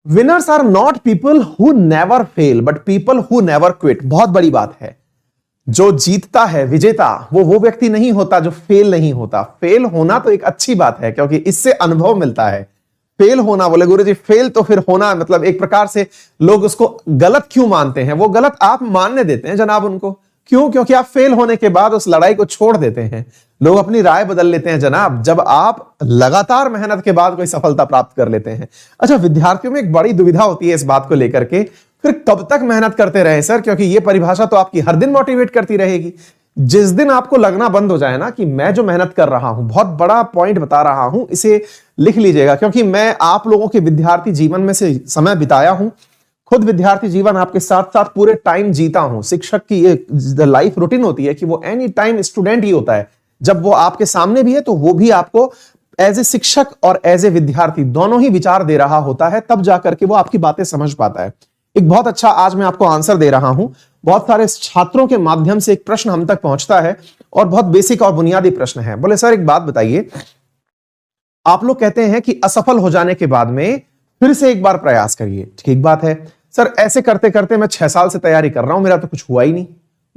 Winners are not people who never fail but people who never quit. बहुत बड़ी बात है। जो जीतता है, विजेता, वो व्यक्ति नहीं होता जो फेल नहीं होता। फेल होना तो एक अच्छी बात है क्योंकि इससे अनुभव मिलता है। फेल होना, बोले गुरुजी फेल तो फिर होना, मतलब एक प्रकार से लोग उसको गलत क्यों मानते हैं? वो गलत आप मानने देते हैं जनाब उनको। क्यों? क्योंकि आप फेल होने के बाद उस लड़ाई को छोड़ देते हैं। लोग अपनी राय बदल लेते हैं जनाब जब आप लगातार मेहनत के बाद कोई सफलता प्राप्त कर लेते हैं। अच्छा, विद्यार्थियों में एक बड़ी दुविधा होती है इस बात को लेकर के, फिर कब तक मेहनत करते रहे सर? क्योंकि ये परिभाषा तो आपकी हर दिन मोटिवेट करती रहेगी। जिस दिन आपको लगना बंद हो जाए ना कि मैं जो मेहनत कर रहा हूं, बहुत बड़ा पॉइंट बता रहा हूं, इसे लिख लीजिएगा क्योंकि मैं आप लोगों के विद्यार्थी जीवन में से समय बिताया हूं। खुद विद्यार्थी जीवन आपके साथ साथ पूरे टाइम जीता हूं। शिक्षक की ये लाइफ रूटीन होती है कि वो एनी टाइम स्टूडेंट ही होता है। जब वो आपके सामने भी है तो वो भी आपको एज ए शिक्षक और एज ए विद्यार्थी दोनों ही विचार दे रहा होता है, तब जाकर के वो आपकी बातें समझ पाता है। एक बहुत अच्छा आज मैं आपको आंसर दे रहा हूं। बहुत सारे छात्रों के माध्यम से एक प्रश्न हम तक पहुंचता है और बहुत बेसिक और बुनियादी प्रश्न है। बोले सर एक बात बताइए, आप लोग कहते हैं कि असफल हो जाने के बाद में फिर से एक बार प्रयास करिए। ठीक बात है सर, ऐसे करते करते मैं 6 साल से तैयारी कर रहा हूं, मेरा तो कुछ हुआ ही नहीं।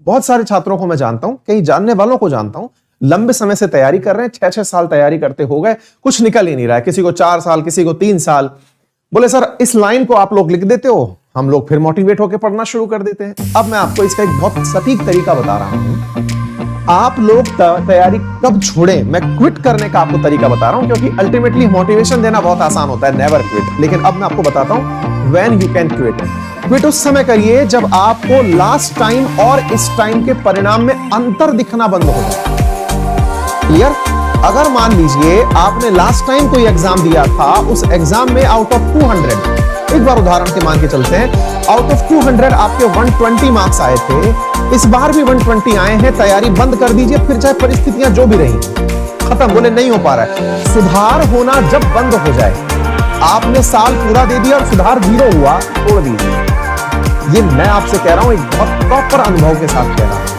बहुत सारे छात्रों को मैं जानता हूं, कई जानने वालों को जानता हूं, लंबे समय से तैयारी कर रहे हैं, 6-6 साल तैयारी करते हो गए, कुछ निकल ही नहीं रहा है। किसी को 4 साल, किसी को 3 साल। बोले सर इस लाइन को आप लोग लिख देते हो, हम लोग फिर मोटिवेट होकर पढ़ना शुरू कर देते हैं। अब मैं आपको इसका एक बहुत सटीक तरीका बता रहा हूं। आप लोग तैयारी कब छोड़ें, मैं क्विट करने का आपको तरीका बता रहा हूं क्योंकि अल्टीमेटली मोटिवेशन देना बहुत आसान होता है, नेवर क्विट। लेकिन अब मैं आपको बताता हूं when you can quit. Quit उस समय करिए जब आपको लास्ट टाइम और इस टाइम के परिणाम में अंतर दिखना बंद हो जाए। क्लियर? अगर मान लीजिए आपने लास्ट टाइम कोई एग्जाम दिया था, उस एग्जाम में आउट ऑफ 200, एक बार उदाहरण के मान के चलते हैं, आउट ऑफ 200 आपके 120 मार्क्स आए थे, इस बार भी 120 आए हैं, तैयारी बंद कर दीजिए, फिर चाहे परिस्थितियां जो भी रही, खत्म। बोले नहीं हो पा रहा है। सुधार होना जब बंद हो जाए, आपने साल पूरा दे दिया और सुधार 0 हुआ, छोड़ दीजिए। ये मैं आपसे कह रहा हूं, एक बहुत प्रॉपर अनुभव के साथ कह रहा हूं।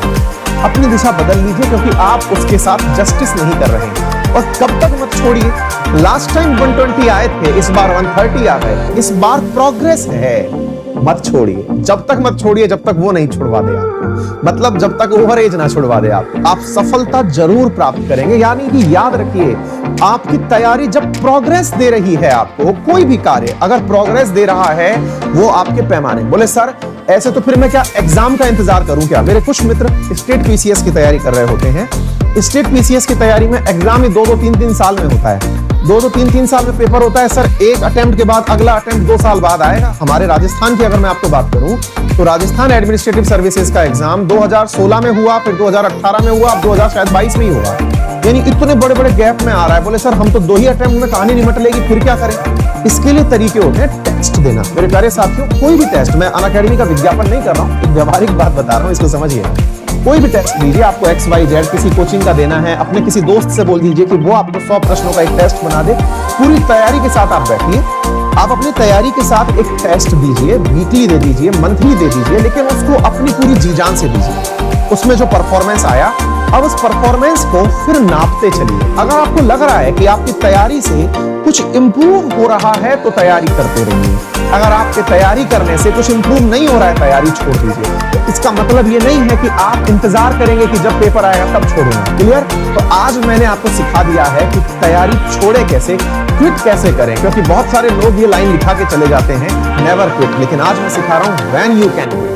अपनी दिशा बदल लीजिए क्योंकि आप उसके साथ जस्टिस नहीं कर रहे हैं। और कब तक मत छोड़िए। लास्ट टाइम 120 आए थे, इस बार 130 आ गए, इस बार प्रोग्रेस है, मत छोड़िए। जब तक मत छोड़िए जब तक वो नहीं छुड़वा दे आपको, मतलब जब तक ओवर एज ना छुड़वा दे आपको। आप सफलता जरूर प्राप्त करेंगे। यानी कि याद रखिए, आपकी तैयारी जब प्रोग्रेस दे रही है, आपको कोई भी कार्य अगर प्रोग्रेस दे रहा है, वो आपके पैमाने। बोले सर ऐसे तो फिर मैं क्या एग्जाम का इंतजार करूं क्या? मेरे कुछ मित्र स्टेट पीसीएस की तैयारी कर रहे होते हैं। स्टेट पीसीएस की तैयारी में एग्जाम ही 2-2, 3-3 साल में होता है। 2-2, 3-3 साल में पेपर होता है सर। एक अटेम्प्ट के बाद अगला अटेम्प्ट 2 साल बाद आएगा। हमारे राजस्थान की अगर मैं आपको बात करूं तो राजस्थान एडमिनिस्ट्रेटिव सर्विसेज का एग्जाम 2016 में हुआ, फिर 2018 में हुआ, अब 2022 में ही होगा। यानी इतने बड़े बड़े गैप में आ रहा है। बोले सर हम तो 2 ही अटेम्प्ट में कहानी निमट लेगी, फिर क्या करें? इसके लिए तरीके होते हैं टेस्ट देना। मेरे प्यारे साथियों, कोई भी टेस्ट, मैं अनअकैडमी का विज्ञापन नहीं कर रहा हूं, एक व्यवहारिक बात बता रहा हूं, इसको समझिए। कोई भी टेस्ट लीजिए, आपको XYZ किसी कोचिंग का देना है, अपने किसी दोस्त से बोल दीजिए कि वो आपको 100 प्रश्नों का एक टेस्ट बना दे। पूरी तैयारी के साथ आप बैठिए, आप अपनी तैयारी के साथ एक टेस्ट दीजिए, वीकली दे दीजिए, मंथली दे दीजिए, लेकिन उसको अपनी पूरी जी जान से दीजिए। उसमें जो परफॉर्मेंस आया, अब उस परफॉर्मेंस को फिर नापते चलिए। अगर आपको लग रहा है कि आपकी तैयारी से कुछ इंप्रूव हो रहा है तो तैयारी करते रहिए। अगर आपके तैयारी करने से कुछ इंप्रूव नहीं हो रहा है, तैयारी छोड़ दीजिए। इसका मतलब ये नहीं है कि आप इंतजार करेंगे कि जब पेपर आएगा तब छोड़ूंगा। क्लियर? तो आज मैंने आपको सिखा दिया है कि तैयारी छोड़े कैसे, क्विट कैसे करें। क्योंकि बहुत सारे लोग ये लाइन लिखा के चले जाते हैं, नेवर क्विट, लेकिन आज मैं सिखा रहा हूं व्हेन यू कैन क्विट।